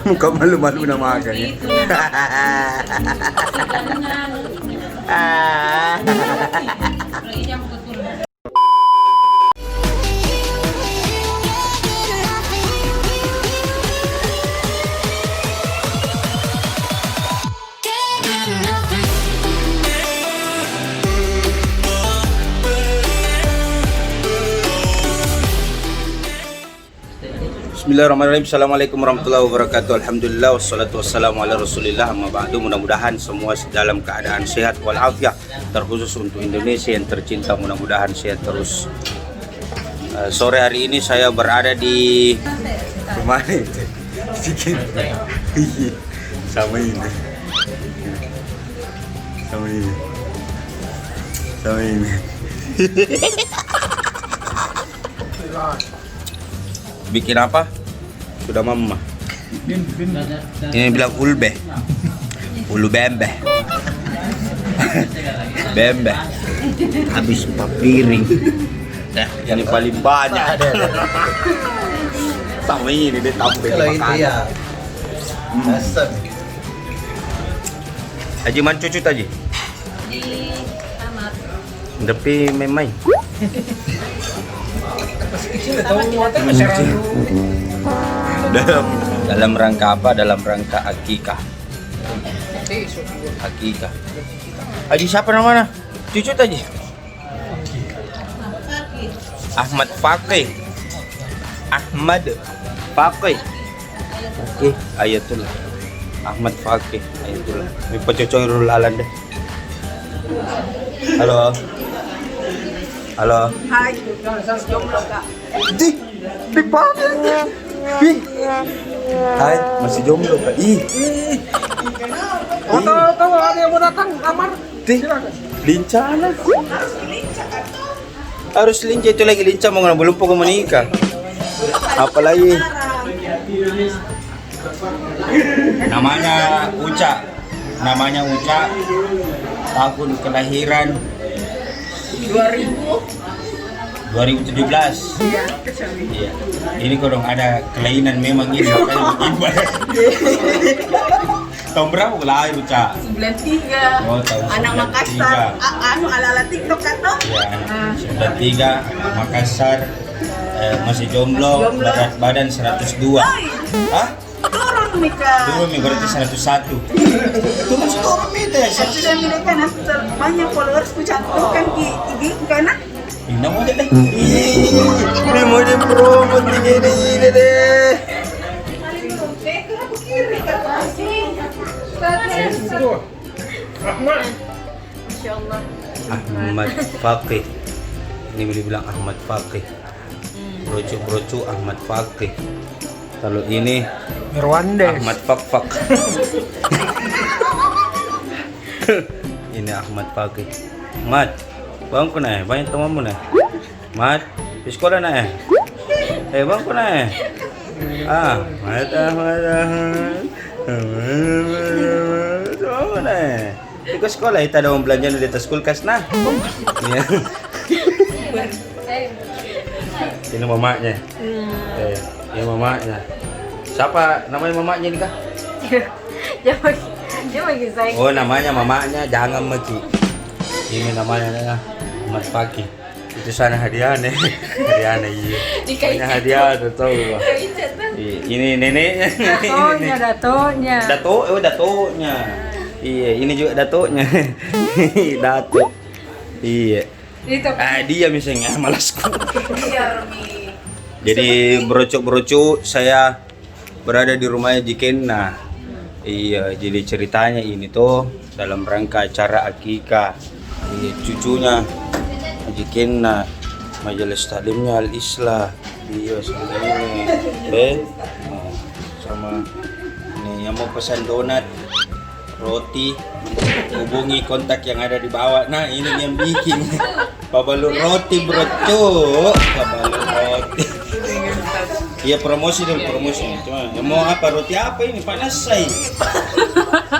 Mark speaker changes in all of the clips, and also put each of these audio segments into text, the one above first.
Speaker 1: Muka malu-malu na makanya. Bismillahirrahmanirrahim. Assalamualaikum warahmatullahi wabarakatuh. Alhamdulillah wassalatu wassalamu ala rasulillah. Amma ba'du. Mudah-mudahan semua dalam keadaan sehat walafiat. Terkhusus untuk Indonesia yang tercinta, mudah-mudahan sehat terus. Sore hari ini saya berada di mana itu? Sedikit. Sama ini. Sama ini. Sama ini. Bikin apa? Sudah mama. Ini bilang ulbe. Ulu bembe. Bembe. Habis 4 piring. Ini paling banyak. Sama ini dia tambah makan.
Speaker 2: Ya. Asam.
Speaker 1: Haji man cucu tadi.
Speaker 3: Di kamar.
Speaker 1: Tapi memang. Dalam rangka apa? Dalam rangka akikah. Akikah. Haji siapa namanya? Cucu tadi. Ahmad Fakih. Ahmad Fakih. Oke, Ayatullah. Ahmad Fakih, Ayatullah. Ini pecocong rulalan deh. Halo. Halo.
Speaker 3: Hai. Jomblo Kak.
Speaker 1: Di mana? Hai, masih jomblo Kak.
Speaker 2: Tahu ada yang mau datang kamar.
Speaker 1: Lincah lah. Harus lincah, itu lagi lincah mau belum pokok menikah. Apalagi namanya Uca. Namanya Uca. Tahun kelahiran 2017. Iya. Ini kodong ada kelainan memang ini makanya begini. Tahun berapa lahir Uca?
Speaker 3: 93.
Speaker 1: Oh, tahun
Speaker 3: Anak
Speaker 1: 93.
Speaker 3: Makassar. Ala-ala TikTok kan tuh?
Speaker 1: Iya, 93 Makassar. Masih jomblo, berat badan 102. Hah?
Speaker 3: Turun Mika.
Speaker 1: Turun nih berarti 101. Turun itu ya.
Speaker 3: Sudah mereka banyak followers ku cantumkan di IG karena
Speaker 1: Ini mau deh. Ini mau di promo ini deh.
Speaker 3: Masya Allah.
Speaker 1: Ahmad Fakih. Ini boleh bilang Ahmad Fakih. Brocu Ahmad Fakih. Kalau ini
Speaker 2: Mirwandes.
Speaker 1: Ahmad Fak. Ini Ahmad Fakih. Mat, bang ko na banyak temanmu na. Mat, di sekolah na bang ko na Mat. Temanmu na Di ko sekolah, ita daw ang belanja na dito school kas na. Ini mamanya. Ini mamanya. Siapa namanya mamanya ini kah?
Speaker 3: Dia bagi saya.
Speaker 1: Oh, namanya mamanya, jangan Maki. Ini namanya Ahmad Fakih. Itu sana hadiahnya. Hadiahnya iya. Banyak hadiah tuh tahu. Ini neneknya.
Speaker 3: Datonya.
Speaker 1: Datonya. Iya, ini juga datonya. Dato. Iya.
Speaker 3: Itu
Speaker 1: Dia misalnya malasku.
Speaker 3: iya Romi.
Speaker 1: Jadi beroco saya berada di rumahnya Jikenna. Iya, jadi ceritanya ini tuh dalam rangka acara akikah. Iya, cucunya Jikenna, majelis taklimnya Al-Islah. Iya, sama ini. Sama ini yang mau pesan donat, roti, hubungi kontak yang ada di bawah. Nah, ini yang bikin. Pabalut roti broco. Pabalut roti. Iya, promosi dulu, promosi. Cuma mau apa? Roti apa ini? Panas say.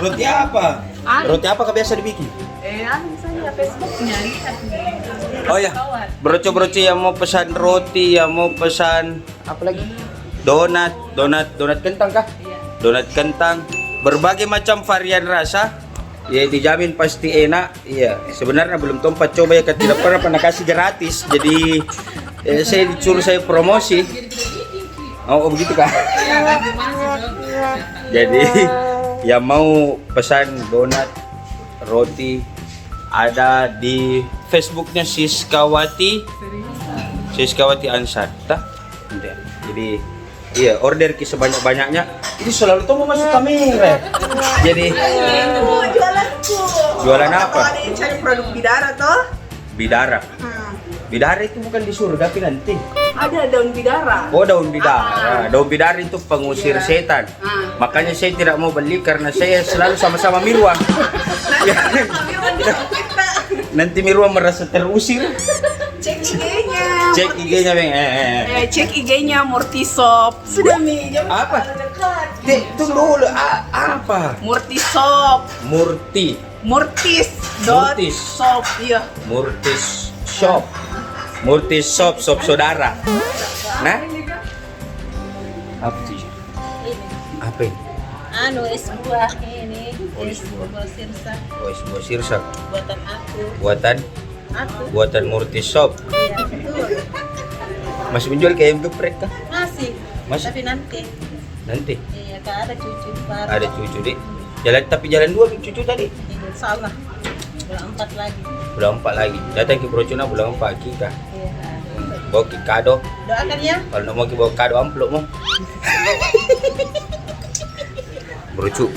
Speaker 1: Roti apa? Roti apa biasa dibikin?
Speaker 3: Misalnya Facebooknya lihat nih.
Speaker 1: Oh ya, broco-broco yang mau pesan roti, yang mau pesan apa lagi? Donat kentang kah? donat kentang, berbagai macam varian rasa. Ya dijamin pasti enak. Iya, sebenarnya belum tempat coba ya, kan tidak pernah kasih gratis. Jadi saya disuruh saya promosi. Oh begitu kah? Jadi yang mau pesan donat, roti ada di Facebooknya Siskawati Ansar. Jadi iya, order ki sebanyak-banyaknya. Ini selalu tuh mau masuk kamera. Jadi
Speaker 3: Itu jualanku.
Speaker 1: Jualan apa?
Speaker 3: Atau ada yang cari produk bidara toh?
Speaker 1: bidara. Bidara itu bukan di surga tapi nanti.
Speaker 3: Ada daun bidara.
Speaker 1: Oh, daun bidara. Daun bidara itu pengusir setan. Makanya saya tidak mau beli karena saya selalu sama-sama Mirwan. Nanti Mirwan merasa terusir.
Speaker 3: Cek IG-nya.
Speaker 1: Cek IG-nya, Bang.
Speaker 3: Cek IG-nya Murtisop. Sudah Mi, jam
Speaker 1: Apa?
Speaker 3: dekat.
Speaker 1: Dek, tunggu dulu. Apa?
Speaker 3: Murtisop.
Speaker 1: Murti.
Speaker 3: Murtis.
Speaker 1: Murtis.
Speaker 3: Shop. Iya.
Speaker 1: Murtis Shop. Murtis Shop, shop saudara. Nah? Apa sih? Apa ini?
Speaker 4: Anu es buah ini,
Speaker 1: Oh, es
Speaker 4: es
Speaker 1: buah.
Speaker 4: buah sirsa
Speaker 1: Oh, sebuah sirsak.
Speaker 4: buatan aku.
Speaker 1: Buatan Murtis Shop.
Speaker 4: Iya betul.
Speaker 1: Masih menjual kayak geprek kah?
Speaker 4: Masih.
Speaker 1: Masih?
Speaker 4: Tapi nanti.
Speaker 1: Nanti
Speaker 4: Iya, kan ada cucu baru.
Speaker 1: ada cucu deh. Jalan 2 cucu tadi.
Speaker 4: Insya Allah. Bulan 4 lagi.
Speaker 1: Bulan 4 lagi. Datang ke Brocuna bulan 4 kita.
Speaker 4: Iya.
Speaker 1: Bawa ke kado.
Speaker 4: Doakan ya.
Speaker 1: Kalau mau bawa kado amplop mau. Brocu.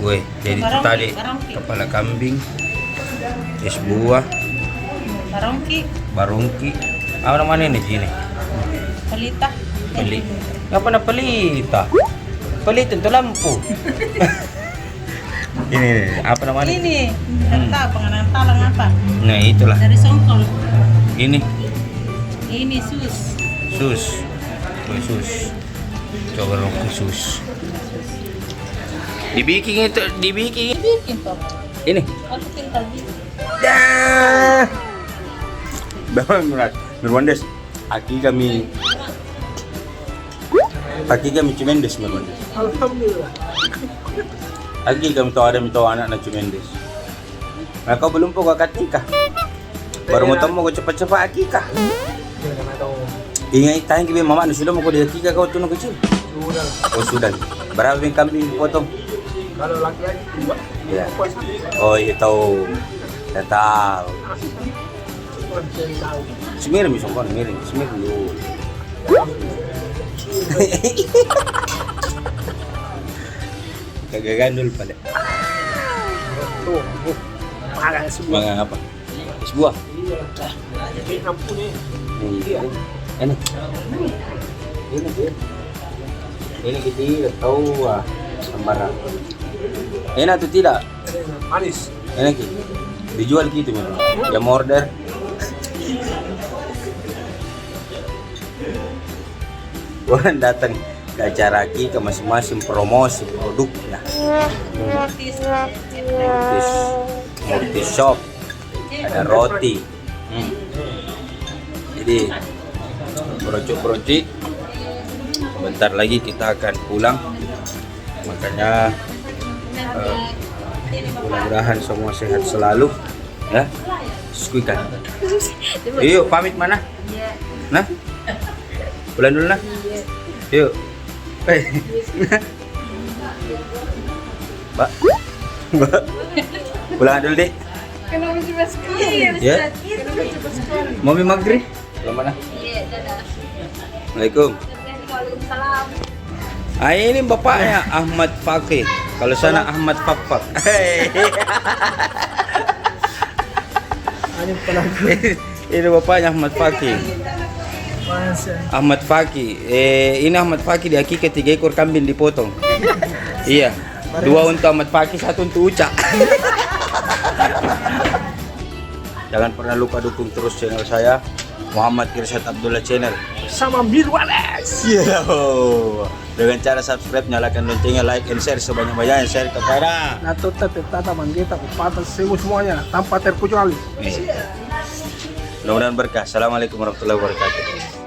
Speaker 1: Gue jadi itu tadi
Speaker 4: barongki.
Speaker 1: kepala kambing, es buah, barongki. Apa namanya ini sini?
Speaker 4: pelita.
Speaker 1: Pelit. Apa nama pelita? Pelit itu lampu. ini apa namanya?
Speaker 4: Ini, kata pengenalan talang apa?
Speaker 1: Nah itulah.
Speaker 4: Dari Songkol.
Speaker 1: Ini
Speaker 4: Ini sus.
Speaker 1: sus. Coba dong sus. Dibikin.
Speaker 4: Bikin toh.
Speaker 1: Ini.
Speaker 4: Aku tinggal bikin.
Speaker 1: Dah. Bapak Mirwandes. Aki kami Cimendes Mirwandes.
Speaker 2: Alhamdulillah.
Speaker 1: Aki kami tahu anak na Cimendes. Nah, kau belum po kakak nikah. Baru mau temu kau cepat-cepat akikah.
Speaker 2: Jangan tahu.
Speaker 1: Ingat tanya ke mama nu sudah mau kau di akikah kau tuh kecil.
Speaker 2: Sudah.
Speaker 1: Oh sudah. Berapa yang kambing potong?
Speaker 2: Kalau laki-laki 2.
Speaker 1: Ya. Oh iya tahu. Saya tahu.
Speaker 2: Tahu.
Speaker 1: Semir misal miring, semir dulu. Kagak gandul pada.
Speaker 2: Tuh. Parah semua.
Speaker 1: Mangang apa? Es buah.
Speaker 2: Ini ampun nih.
Speaker 1: Ini. Ini kita tidak tahu sembarang. Enak atau tidak?
Speaker 2: Manis.
Speaker 1: Enak ki. Dijual gitu memang. Yang mau order. Orang datang ke acara ke masing-masing promosi produknya. Murtis Shop. Ada roti. Jadi brocok-brocik. Bentar lagi kita akan pulang. Makanya mudah-mudahan semua sehat selalu ya. Skuikan. Yuk pamit mana? Nah. Pulang dulu nah. Yuk. Mbak. Mbak. Pulang dulu, Dek.
Speaker 4: Kenapa cepat sekali?
Speaker 1: Ya. Mau maghrib? Pulang mana?
Speaker 4: Iya, dadah.
Speaker 1: Assalamualaikum.
Speaker 4: Waalaikumsalam.
Speaker 1: Ah, ini bapaknya Ahmad Fakih. Kalau sana Ahmad Fakfak.
Speaker 2: Ini pelaku.
Speaker 1: Ini bapaknya Ahmad Fakih.
Speaker 2: Masa.
Speaker 1: Ahmad Fakih. Ini Ahmad Fakih di akikah 3 ekor kambing dipotong. Iya. 2 untuk Ahmad Fakih, 1 untuk Uca. Jangan pernah lupa dukung terus channel saya, Muhammad Irsyad Abdullah Channel.
Speaker 2: Sama Mirwanes.
Speaker 1: Iya. Dengan cara subscribe, nyalakan loncengnya, like and share sebanyak-banyaknya, share kepada.
Speaker 2: Natuta tetata manggeta upata semuanya tanpa terkecuali.
Speaker 1: Mudah-mudahan berkah. Assalamualaikum warahmatullahi wabarakatuh.